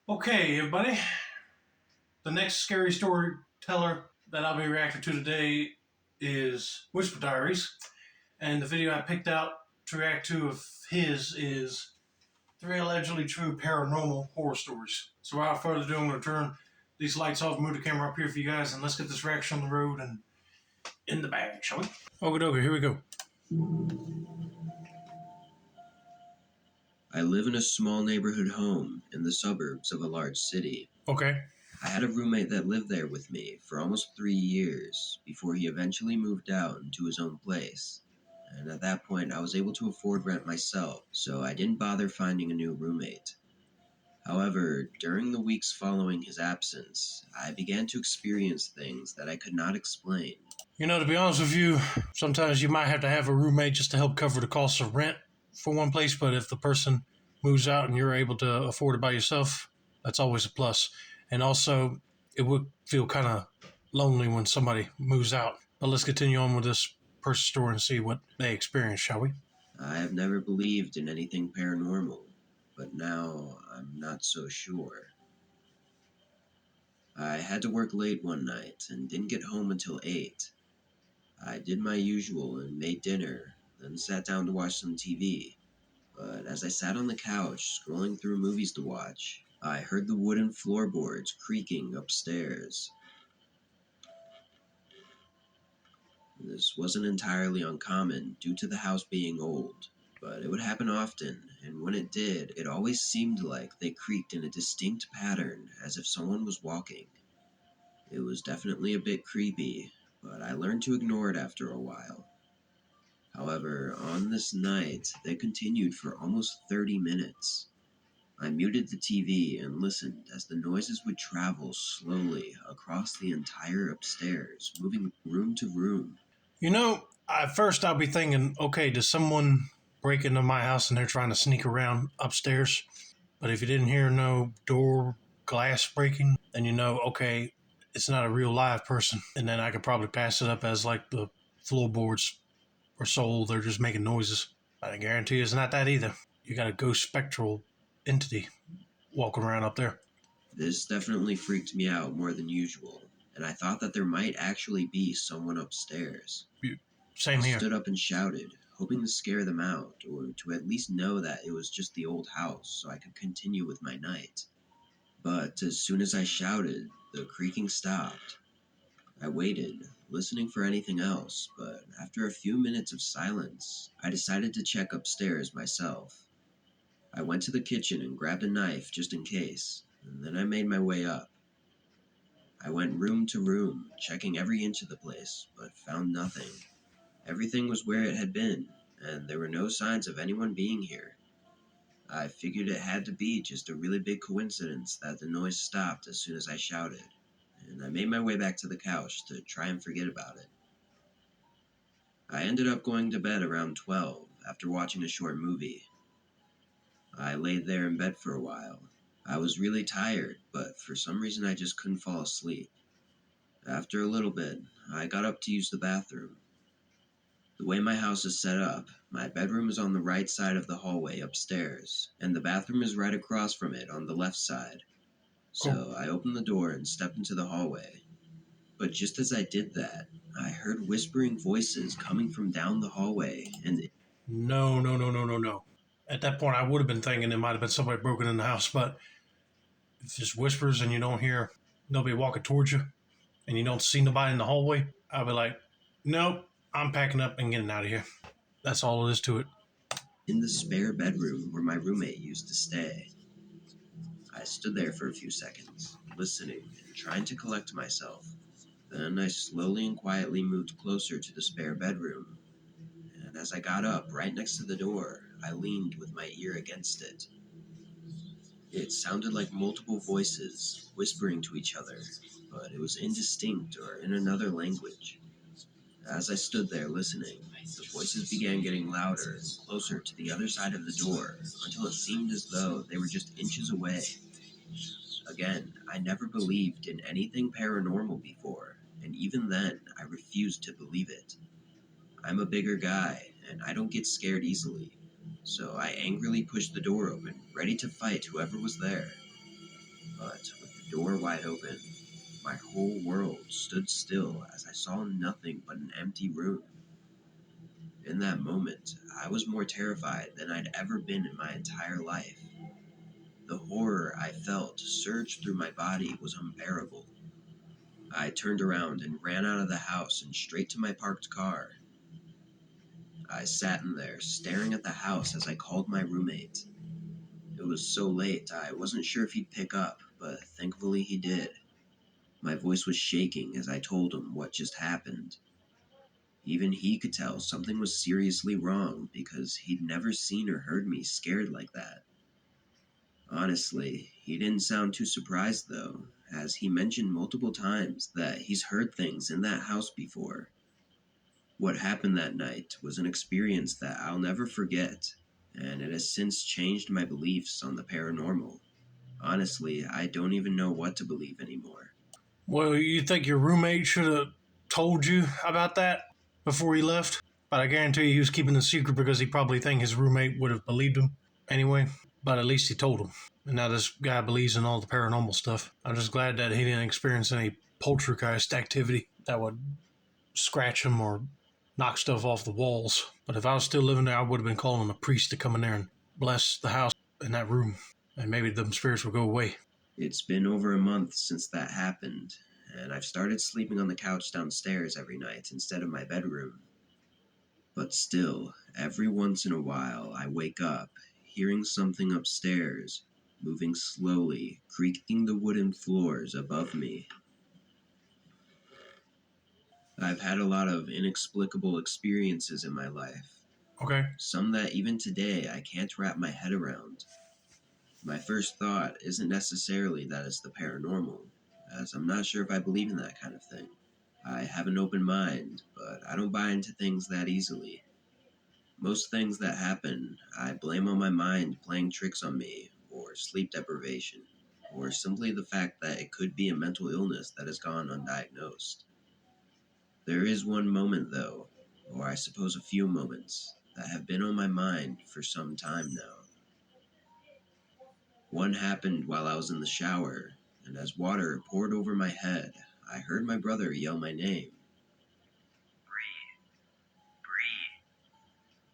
Okay, everybody. The next scary storyteller that I'll be reacting to today is Whispered Diaries. And the video I picked out to react to of his is three allegedly true paranormal horror stories. So without further ado, I'm going to turn these lights off, move the camera up here for you guys, and let's get this reaction on the road and in the bag, shall we? Okay, here we go. I live in a small neighborhood home in the suburbs of a large city. Okay. I had a roommate that lived there with me for almost 3 years before he eventually moved out into his own place. And at that point, I was able to afford rent myself, so I didn't bother finding a new roommate. However, during the weeks following his absence, I began to experience things that I could not explain. You know, to be honest with you, sometimes you might have to have a roommate just to help cover the cost of rent for one place, but if the person moves out and you're able to afford it by yourself, that's always a plus. And also, it would feel kind of lonely when somebody moves out. But let's continue on with this person's story and see what they experience, shall we? I have never believed in anything paranormal, but now I'm not so sure. I had to work late one night and didn't get home until 8. I did my usual and made dinner, then sat down to watch some TV. But as I sat on the couch, scrolling through movies to watch, I heard the wooden floorboards creaking upstairs. This wasn't entirely uncommon due to the house being old, but it would happen often, and when it did, it always seemed like they creaked in a distinct pattern as if someone was walking. It was definitely a bit creepy, but I learned to ignore it after a while. However, on this night, they continued for almost 30 minutes. I muted the TV and listened as the noises would travel slowly across the entire upstairs, moving room to room. You know, at first I'll be thinking, okay, does someone break into my house and they're trying to sneak around upstairs? But if you didn't hear no door glass breaking, then you know, okay, it's not a real live person. And then I could probably pass it up as like the floorboards are sold, they're just making noises. I guarantee it's not that either. You got a ghost spectral entity walking around up there. This definitely freaked me out more than usual, and I thought that there might actually be someone upstairs. Same I here. stood up and shouted, hoping to scare them out, or to at least know that it was just the old house so I could continue with my night. But as soon as I shouted, the creaking stopped. I waited, listening for anything else, but after a few minutes of silence, I decided to check upstairs myself. I went to the kitchen and grabbed a knife just in case, and then I made my way up. I went room to room, checking every inch of the place, but found nothing. Everything was where it had been, and there were no signs of anyone being here. I figured it had to be just a really big coincidence that the noise stopped as soon as I shouted, and I made my way back to the couch to try and forget about it. I ended up going to bed around 12 after watching a short movie. I laid there in bed for a while. I was really tired, but for some reason I just couldn't fall asleep. After a little bit, I got up to use the bathroom. The way my house is set up, my bedroom is on the right side of the hallway upstairs, and the bathroom is right across from it on the left side. Cool. So I opened the door and stepped into the hallway. But just as I did that, I heard whispering voices coming from down the hallway, and No, no, no, no, no, no. At that point, I would have been thinking it might have been somebody broken in the house, but if it's whispers and you don't hear nobody walking towards you and you don't see nobody in the hallway, I'll be like, nope, I'm packing up and getting out of here. That's all it is to it. in the spare bedroom where my roommate used to stay. I stood there for a few seconds, listening and trying to collect myself. Then I slowly and quietly moved closer to the spare bedroom, and as I got up right next to the door, I leaned with my ear against it. It sounded like multiple voices whispering to each other, but it was indistinct or in another language. As I stood there listening, the voices began getting louder and closer to the other side of the door until it seemed as though they were just inches away. Again, I never believed in anything paranormal before, and even then, I refused to believe it. I'm a bigger guy, and I don't get scared easily, so I angrily pushed the door open, ready to fight whoever was there. door wide open. My whole world stood still as I saw nothing but an empty room. In that moment, I was more terrified than I'd ever been in my entire life. The horror I felt surge through my body was unbearable. I turned around and ran out of the house and straight to my parked car. I sat in there, staring at the house as I called my roommate. It was so late, I wasn't sure if he'd pick up, but thankfully he did. My voice was shaking as I told him what just happened. Even he could tell something was seriously wrong because he'd never seen or heard me scared like that. Honestly, he didn't sound too surprised though, as he mentioned multiple times that he's heard things in that house before. What happened that night was an experience that I'll never forget, and it has since changed my beliefs on the paranormal. Honestly, I don't even know what to believe anymore. Well, you think your roommate should have told you about that before he left? But I guarantee you he was keeping the secret because he probably think his roommate would have believed him anyway. But at least he told him. And now this guy believes in all the paranormal stuff. I'm just glad that he didn't experience any poltergeist activity that would scratch him or knock stuff off the walls. But if I was still living there, I would have been calling a priest to come in there and bless the house in that room. And maybe them spirits would go away. It's been over a month since that happened, and I've started sleeping on the couch downstairs every night instead of my bedroom. But still, every once in a while, I wake up, hearing something upstairs, moving slowly, creaking the wooden floors above me. I've had a lot of inexplicable experiences in my life, Okay. some that even today I can't wrap my head around. My first thought isn't necessarily that it's the paranormal, as I'm not sure if I believe in that kind of thing. I have an open mind, but I don't buy into things that easily. Most things that happen, I blame on my mind playing tricks on me, or sleep deprivation, or simply the fact that it could be a mental illness that has gone undiagnosed. There is one moment, though, or I suppose a few moments, that have been on my mind for some time now. One happened while I was in the shower, and as water poured over my head, I heard my brother yell my name.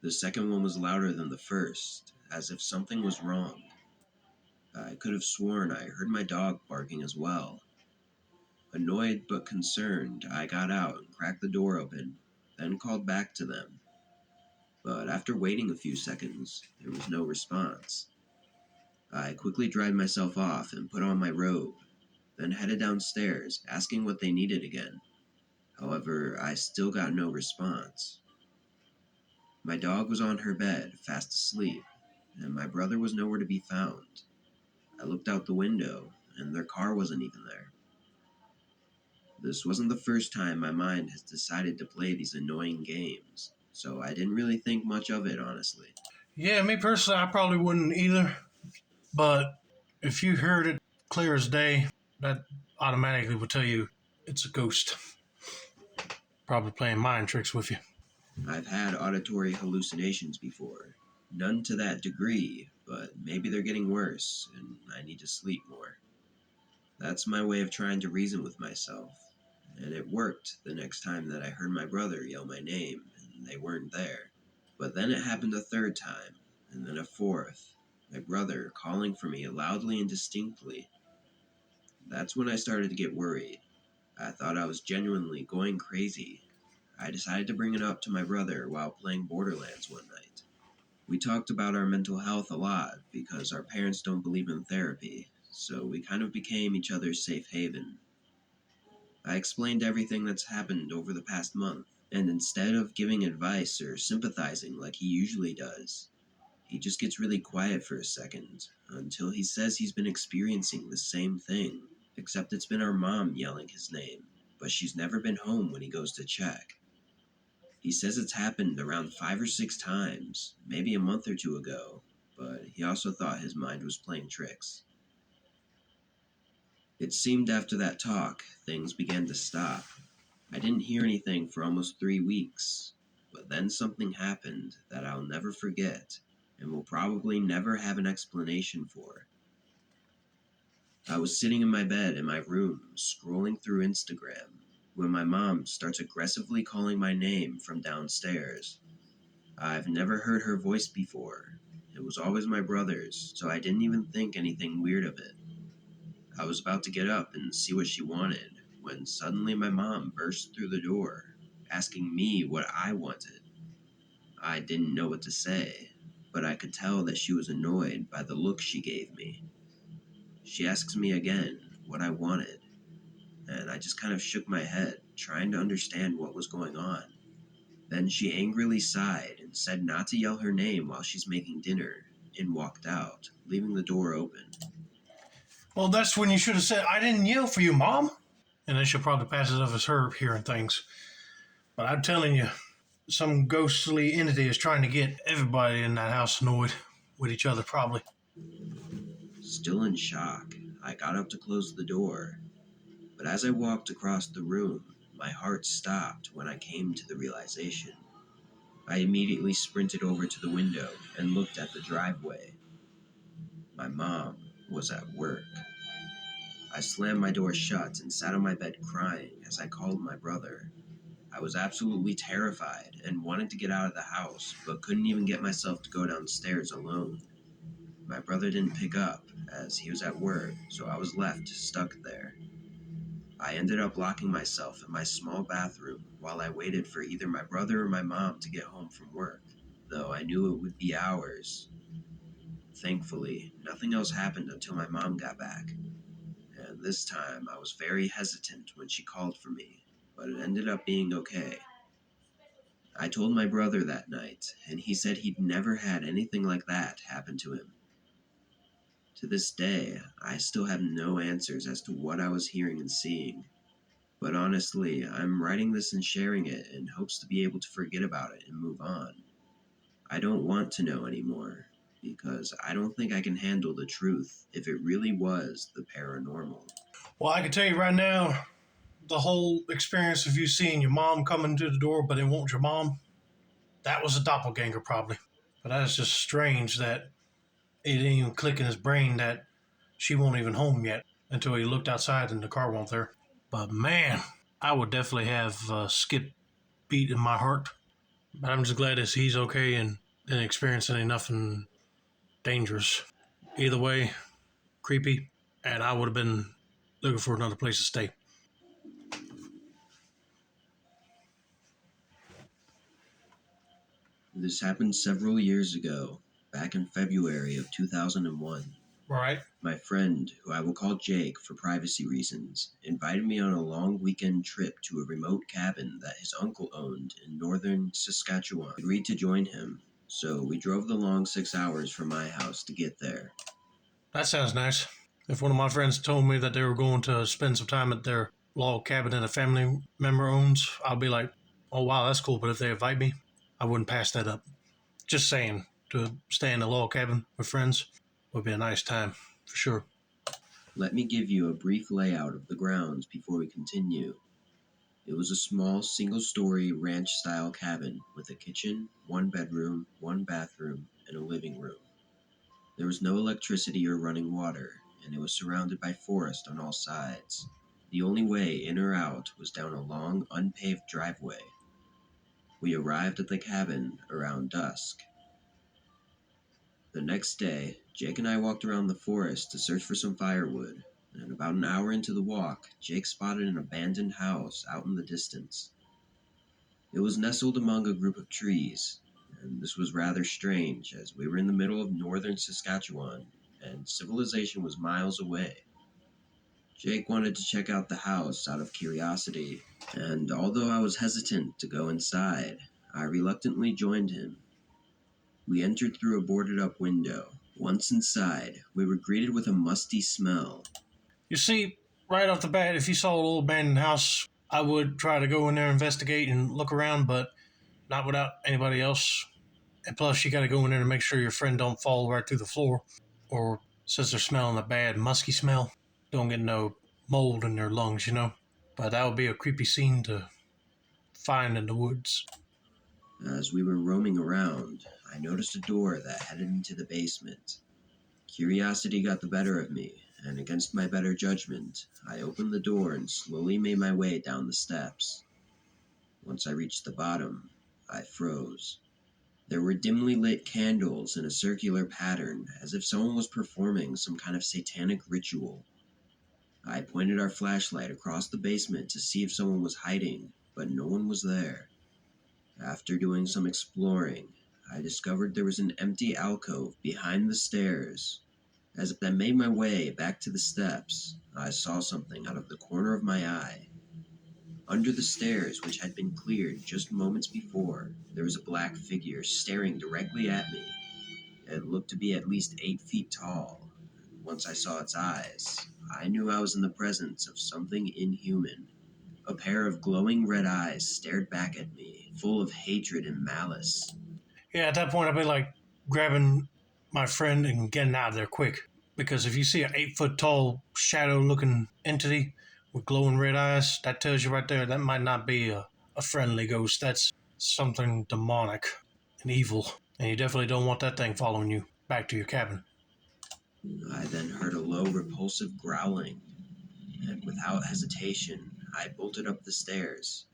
The second one was louder than the first, as if something was wrong. I could have sworn I heard my dog barking as well. Annoyed but concerned, I got out and cracked the door open, then called back to them. But after waiting a few seconds, there was no response. I quickly dried myself off and put on my robe, then headed downstairs, asking what they needed again. However, I still got no response. My dog was on her bed, fast asleep, and my brother was nowhere to be found. I looked out the window, and their car wasn't even there. This wasn't the first time my mind has decided to play these annoying games, so I didn't really think much of it, honestly. Yeah, me personally, I probably wouldn't either. But if you heard it clear as day, that automatically would tell you it's a ghost. Probably playing mind tricks with you. I've had auditory hallucinations before. None to that degree, but maybe they're getting worse, and I need to sleep more. That's my way of trying to reason with myself. And it worked the next time that I heard my brother yell my name, and they weren't there. But then it happened a third time, and then a fourth. My brother calling for me loudly and distinctly. That's when I started to get worried. I thought I was genuinely going crazy. I decided to bring it up to my brother while playing Borderlands one night. We talked about our mental health a lot because our parents don't believe in therapy, so we kind of became each other's safe haven. I explained everything that's happened over the past month, and instead of giving advice or sympathizing like he usually does, he just gets really quiet for a second until he says he's been experiencing the same thing, except it's been our mom yelling his name, but she's never been home when he goes to check. He says it's happened around 5 or 6 times, maybe a month or two ago, but he also thought his mind was playing tricks. It seemed after that talk, things began to stop. I didn't hear anything for almost 3 weeks, but then something happened that I'll never forget and will probably never have an explanation for. I was sitting in my bed in my room, scrolling through Instagram, when my mom starts aggressively calling my name from downstairs. I've never heard her voice before. It was always my brother's, so I didn't even think anything weird of it. I was about to get up and see what she wanted when suddenly my mom burst through the door, asking me what I wanted. I didn't know what to say, but I could tell that she was annoyed by the look she gave me. She asks me again what I wanted, and I just kind of shook my head, trying to understand what was going on. Then she angrily sighed and said not to yell her name while she's making dinner, and walked out, leaving the door open. Well, that's when you should have said, I didn't yell for you, Mom. And then she'll probably pass it off as her hearing things. But I'm telling you, some ghostly entity is trying to get everybody in that house annoyed with each other, probably. Still in shock, I got up to close the door, but as I walked across the room, my heart stopped when I came to the realization. I immediately sprinted over to the window and looked at the driveway. My mom was at work. I slammed my door shut and sat on my bed crying as I called my brother. I was absolutely terrified and wanted to get out of the house, but couldn't even get myself to go downstairs alone. My brother didn't pick up, as he was at work, so I was left stuck there. I ended up locking myself in my small bathroom while I waited for either my brother or my mom to get home from work, though I knew it would be hours. Thankfully, nothing else happened until my mom got back, and this time I was very hesitant when she called for me, but it ended up being okay. I told my brother that night, and he said he'd never had anything like that happen to him. To this day, I still have no answers as to what I was hearing and seeing, but honestly, I'm writing this and sharing it in hopes to be able to forget about it and move on. I don't want to know anymore, because I don't think I can handle the truth if it really was the paranormal. Well, I can tell you right now, the whole experience of you seeing your mom coming to the door, but it wasn't your mom, that was a doppelganger, probably. But that is just strange that it didn't even click in his brain that she won't even home yet until he looked outside and the car won't there. But man, I would definitely have a skip beat in my heart. But I'm just glad that he's okay and didn't experience any nothing dangerous. Either way, creepy, and I would have been looking for another place to stay. This happened several years ago, back in February of 2001. Right? My friend, who I will call Jake for privacy reasons, invited me on a long weekend trip to a remote cabin that his uncle owned in northern Saskatchewan. I agreed to join him, so we drove the long 6 hours from my house to get there. That sounds nice. If one of my friends told me that they were going to spend some time at their log cabin that a family member owns, I'll be like, oh wow, that's cool. But if they invite me, I wouldn't pass that up. Just saying, to stay in a log cabin with friends would be a nice time for sure. Let me give you a brief layout of the grounds before we continue. It was a small single-story ranch-style cabin with a kitchen, one bedroom, one bathroom, and a living room. There was no electricity or running water, and it was surrounded by forest on all sides. The only way in or out was down a long, unpaved driveway. We arrived at the cabin around dusk. The next day, Jake and I walked around the forest to search for some firewood, and about an hour into the walk, Jake spotted an abandoned house out in the distance. It was nestled among a group of trees, and this was rather strange as we were in the middle of northern Saskatchewan, and civilization was miles away. Jake wanted to check out the house out of curiosity, and although I was hesitant to go inside, I reluctantly joined him. We entered through a boarded up window. Once inside, we were greeted with a musty smell. You see, right off the bat, if you saw a little abandoned house, I would try to go in there, investigate, and look around, but not without anybody else. And plus, you got to go in there and make sure your friend don't fall right through the floor, or since they're smelling a bad musky smell, don't get no mold in their lungs, you know. But that would be a creepy scene to find in the woods. As we were roaming around, I noticed a door that headed into the basement. Curiosity got the better of me, and against my better judgment, I opened the door and slowly made my way down the steps. Once I reached the bottom, I froze. There were dimly lit candles in a circular pattern, as if someone was performing some kind of satanic ritual. I pointed our flashlight across the basement to see if someone was hiding, but no one was there. After doing some exploring, I discovered there was an empty alcove behind the stairs. As I made my way back to the steps, I saw something out of the corner of my eye. Under the stairs, which had been cleared just moments before, there was a black figure staring directly at me. It looked to be at least 8 feet tall. Once I saw its eyes, I knew I was in the presence of something inhuman. A pair of glowing red eyes stared back at me, full of hatred and malice. Yeah, at that point, I'd be like grabbing my friend and getting out of there quick. Because if you see an 8 foot tall shadow looking entity with glowing red eyes, that tells you right there that might not be a friendly ghost. That's something demonic and evil. And you definitely don't want that thing following you back to your cabin. I then heard a low, repulsive growling, and without hesitation, I bolted up the stairs.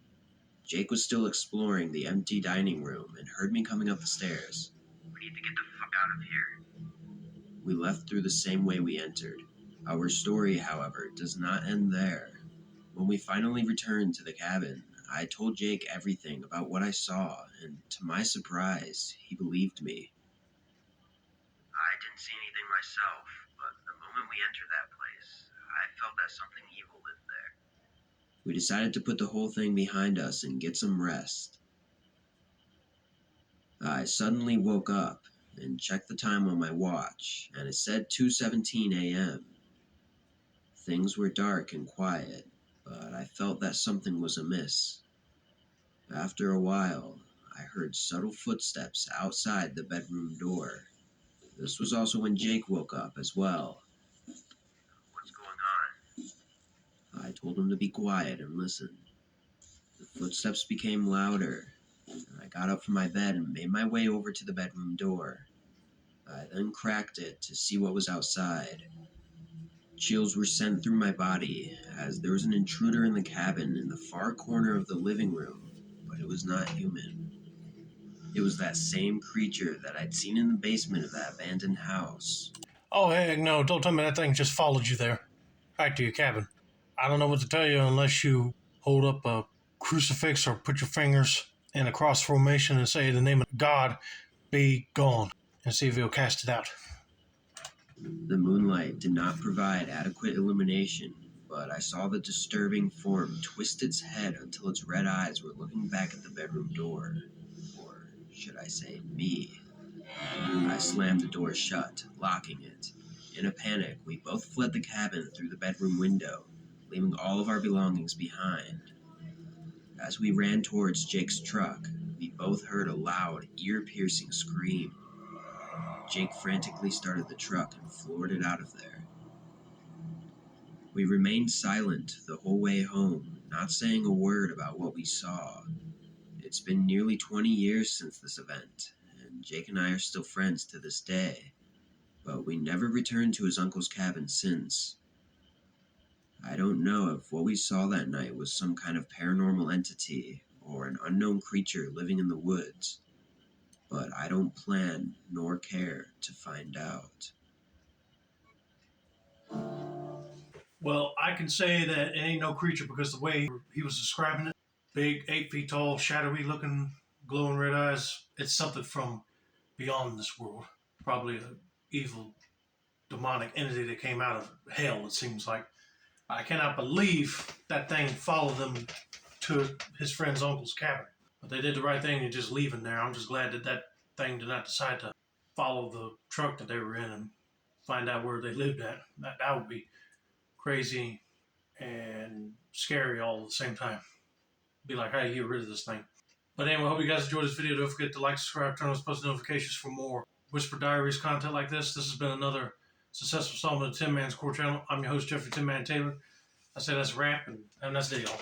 Jake was still exploring the empty dining room and heard me coming up the stairs. "We need to get the fuck out of here." We left through the same way we entered. Our story, however, does not end there. When we finally returned to the cabin, I told Jake everything about what I saw, and to my surprise, he believed me. "I didn't see anything myself, but the moment we entered that place, I felt that something evil lived there." We decided to put the whole thing behind us and get some rest. I suddenly woke up and checked the time on my watch, and it said 2:17 a.m. Things were dark and quiet, but I felt that something was amiss. After a while, I heard subtle footsteps outside the bedroom door. This was also when Jake woke up as well. "What's going on?" I told him to be quiet and listen. The footsteps became louder, and I got up from my bed and made my way over to the bedroom door. I then cracked it to see what was outside. Chills were sent through my body as there was an intruder in the cabin in the far corner of the living room, but it was not human. It was that same creature that I'd seen in the basement of that abandoned house. Oh, heck no, don't tell me that thing just followed you there, back to your cabin. I don't know what to tell you unless you hold up a crucifix or put your fingers in a cross formation and say, "In the name of God, be gone," and see if he'll cast it out. The moonlight did not provide adequate illumination, but I saw the disturbing form twist its head until its red eyes were looking back at the bedroom door. Or should I say, me? I slammed the door shut, locking it. In a panic, we both fled the cabin through the bedroom window, leaving all of our belongings behind. As we ran towards Jake's truck, we both heard a loud, ear-piercing scream. Jake frantically started the truck and floored it out of there. We remained silent the whole way home, not saying a word about what we saw. It's been nearly 20 years since this event, and Jake and I are still friends to this day, but we never returned to his uncle's cabin since. I don't know if what we saw that night was some kind of paranormal entity or an unknown creature living in the woods, but I don't plan nor care to find out. Well, I can say that it ain't no creature because the way he was describing it, big, 8 feet tall, shadowy looking, glowing red eyes, it's something from beyond this world. Probably an evil, demonic entity that came out of hell, it seems like. I cannot believe that thing followed them to his friend's uncle's cabin. But they did the right thing in just leaving there. I'm just glad that that thing did not decide to follow the truck that they were in and find out where they lived at. That would be crazy and scary all at the same time. Be like, how do you get rid of this thing? But anyway, I hope you guys enjoyed this video. Don't forget to like, subscribe, turn on those post notifications for more Whispered Diaries content like this. This has been another successful installment of Tin Man's Core channel. I'm your host, Jeffrey Tin Man Taylor. I say that's a wrap, and that's it, y'all.